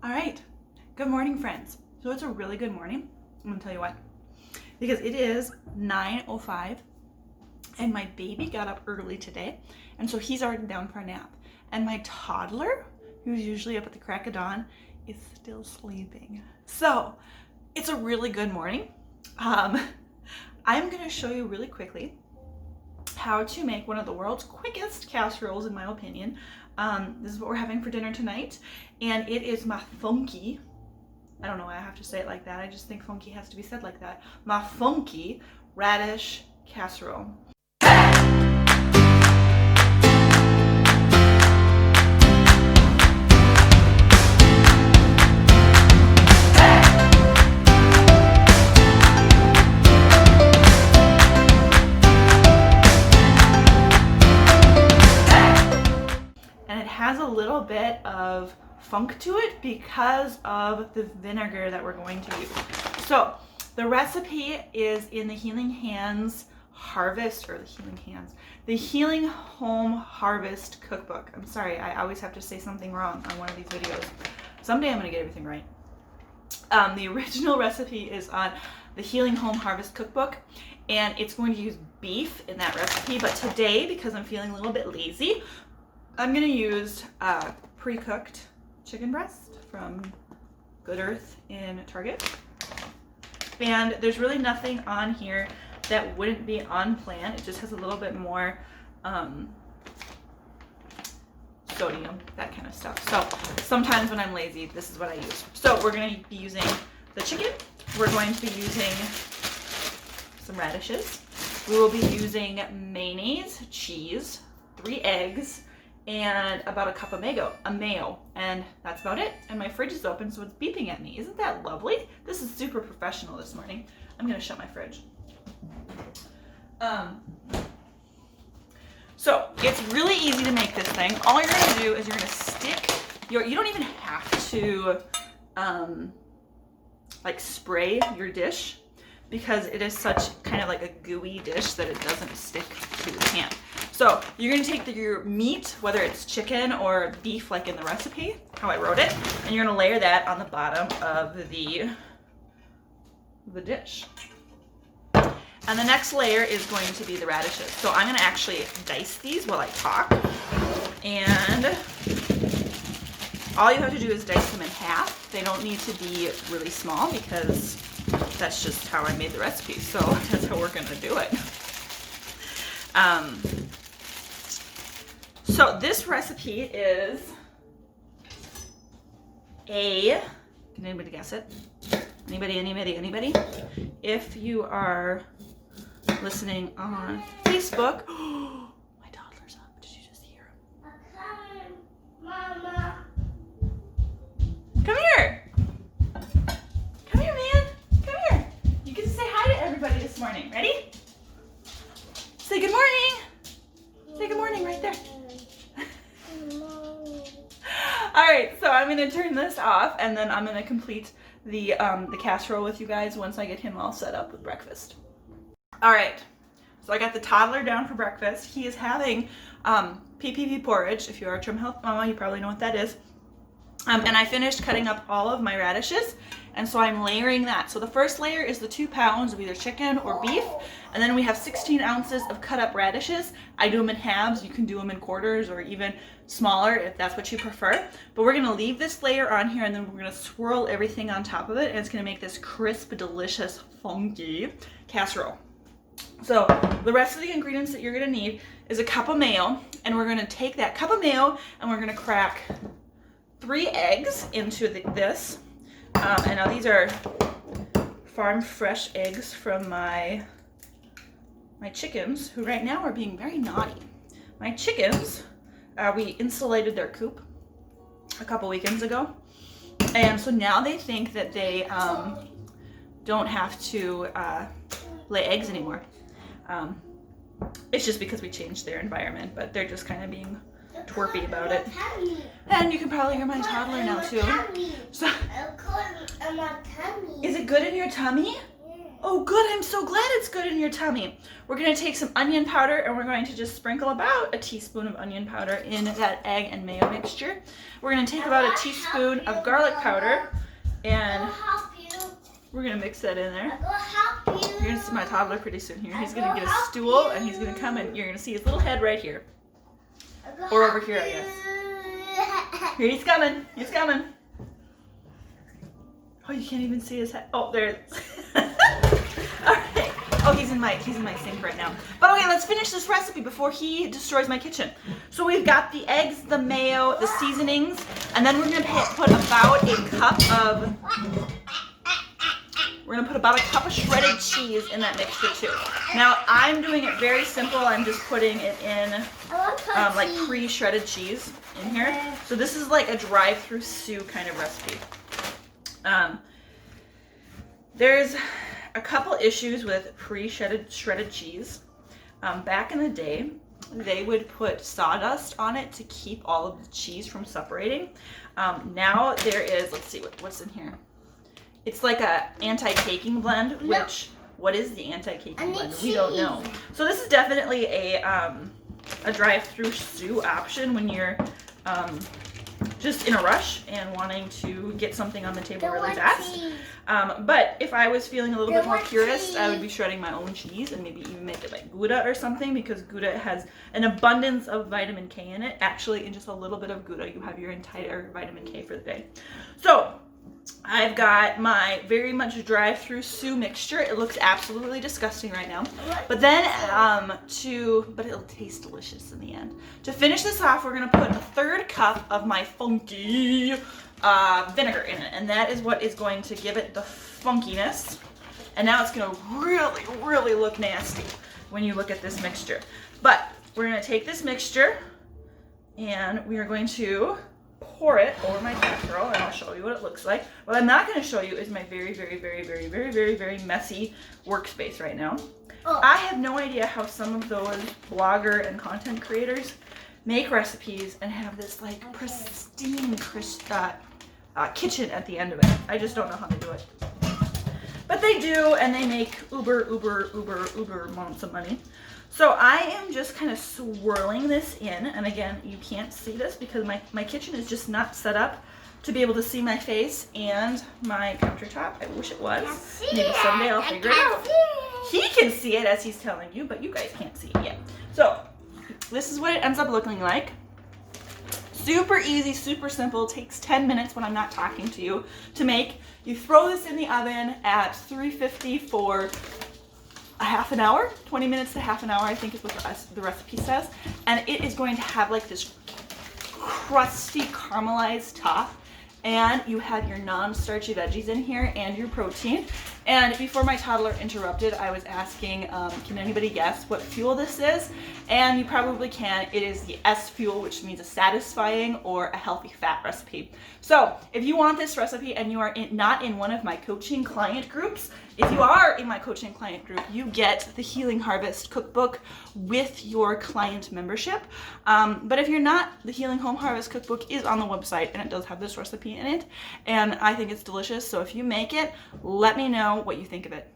All right, good morning, friends. So it's a really good morning. I'm gonna tell you why. Because it is 9:05 and my baby got up early today, and so he's already down for a nap. And my toddler, who's usually up at the crack of dawn, is still sleeping. So it's a really good morning. I'm gonna show you really quickly how to make one of the world's quickest casseroles, in my opinion. This is what we're having for dinner tonight, and it is my funky, I don't know why I have to say it like that, I just think funky has to be said like that, my funky radish casserole. Has a little bit of funk to it because of the vinegar that we're going to use. So the recipe is in the Healing Home Harvest cookbook. I'm sorry, I always have to say something wrong on one of these videos. Someday I'm gonna get everything right. The original recipe is on the Healing Home Harvest cookbook, and it's going to use beef in that recipe, but today, because I'm feeling a little bit lazy, I'm gonna use pre-cooked chicken breast from Good Earth in Target. And there's really nothing on here that wouldn't be on plan. It just has a little bit more sodium, that kind of stuff. So sometimes when I'm lazy, this is what I use. So we're gonna be using the chicken. We're going to be using some radishes. We will be using mayonnaise, cheese, 3 eggs, and about a cup of mayo, and that's about it. And my fridge is open, so it's beeping at me. Isn't that lovely? This is super professional this morning. I'm gonna shut my fridge. So it's really easy to make this thing. All you're gonna do is you're gonna stick you don't even have to like spray your dish, because it is such kind of like a gooey dish that it doesn't stick to the pan. So you're gonna take your meat, whether it's chicken or beef like in the recipe, how I wrote it, and you're gonna layer that on the bottom of the dish. And the next layer is going to be the radishes. So I'm gonna actually dice these while I talk. And all you have to do is dice them in half. They don't need to be really small because that's just how I made the recipe. So that's how we're gonna do it. So this recipe is can anybody guess it? Anybody? If you are listening on Facebook, my toddler's up. Did you just hear him? I'm coming, Mama. Come here. Come here, man. Come here. You get to say hi to everybody this morning. Ready? Say good morning. Say good morning right there. All right, so I'm gonna turn this off, and then I'm gonna complete the casserole with you guys once I get him all set up with breakfast. All right, so I got the toddler down for breakfast. He is having PPP porridge. If you are a Trim Health Mama, you probably know what that is. And I finished cutting up all of my radishes, and so I'm layering that. So the first layer is the 2 pounds of either chicken or beef, and then we have 16 ounces of cut up radishes. I do them in halves. You can do them in quarters or even smaller if that's what you prefer. But we're gonna leave this layer on here, and then we're gonna swirl everything on top of it, and it's gonna make this crisp, delicious, funky casserole. So the rest of the ingredients that you're gonna need is a cup of mayo, and we're gonna take that cup of mayo and we're gonna crack 3 eggs into this. And now these are farm fresh eggs from my chickens, who right now are being very naughty. My chickens, we insulated their coop a couple weekends ago, and so now they think that they don't have to lay eggs anymore. It's just because we changed their environment, but they're just kind of being twerpy about it. And you can probably hear my toddler now too. So, is it good in your tummy? Oh, good. I'm so glad it's good in your tummy. We're going to take some onion powder and we're going to just sprinkle about a teaspoon of onion powder in that egg and mayo mixture. We're going to take about a teaspoon of garlic powder and we're going to mix that in there. You're going to see my toddler pretty soon here. He's going to get a stool and he's going to come and you're going to see his little head right here. Or over here, I guess. Here, he's coming. He's coming. Oh, you can't even see his head. Oh, there it is. All right. Oh, he's in my sink right now. But okay, let's finish this recipe before he destroys my kitchen. So we've got the eggs, the mayo, the seasonings, and then we're gonna put about a cup of shredded cheese in that mixture too. Now I'm doing it very simple. I'm just putting it in like pre-shredded cheese in here. So this is like a drive-through Sue kind of recipe. There's a couple issues with shredded cheese. Back in the day, they would put sawdust on it to keep all of the cheese from separating. Now there is, let's see what's in here. It's like a anti-caking blend, which, what is the anti-caking blend? We don't know. So this is definitely a drive-through Sue option when you're just in a rush and wanting to get something on the table really fast. But if I was feeling a little bit more purist, I would be shredding my own cheese and maybe even make it like Gouda or something, because Gouda has an abundance of vitamin K in it. Actually, in just a little bit of Gouda, you have your entire vitamin K for the day. So I've got my very much drive-through Sue mixture. It looks absolutely disgusting right now. But then but it'll taste delicious in the end. To finish this off, we're gonna put a 1/3 cup of my funky vinegar in it. And that is what is going to give it the funkiness. And now it's gonna really, really look nasty when you look at this mixture. But we're gonna take this mixture and we are going to pour it over my casserole, and I'll show you what it looks like. What I'm not going to show you is my very, very, very, very, very, very, very messy workspace right now. Oh. I have no idea how some of those blogger and content creators make recipes and have this like pristine kitchen at the end of it. I just don't know how to do it. But they do, and they make uber amounts of money. So I am just kind of swirling this in, and again, you can't see this because my kitchen is just not set up to be able to see my face and my countertop. I wish it was. Maybe someday I'll figure it out. He can see it as he's telling you, but you guys can't see it yet. So this is what it ends up looking like. Super easy, super simple. Takes 10 minutes when I'm not talking to you to make. You throw this in the oven at 350 for a half an hour, 20 minutes to half an hour, I think is what the recipe says. And it is going to have like this crusty caramelized top. And you have your non-starchy veggies in here and your protein. And before my toddler interrupted, I was asking, can anybody guess what fuel this is? And you probably can. It is the S fuel, which means a satisfying or a healthy fat recipe. So if you want this recipe and you are not in one of my coaching client groups, if you are in my coaching client group, you get the Healing Harvest cookbook with your client membership. But if you're not, the Healing Home Harvest cookbook is on the website and it does have this recipe in it. And I think it's delicious. So if you make it, let me know what you think of it.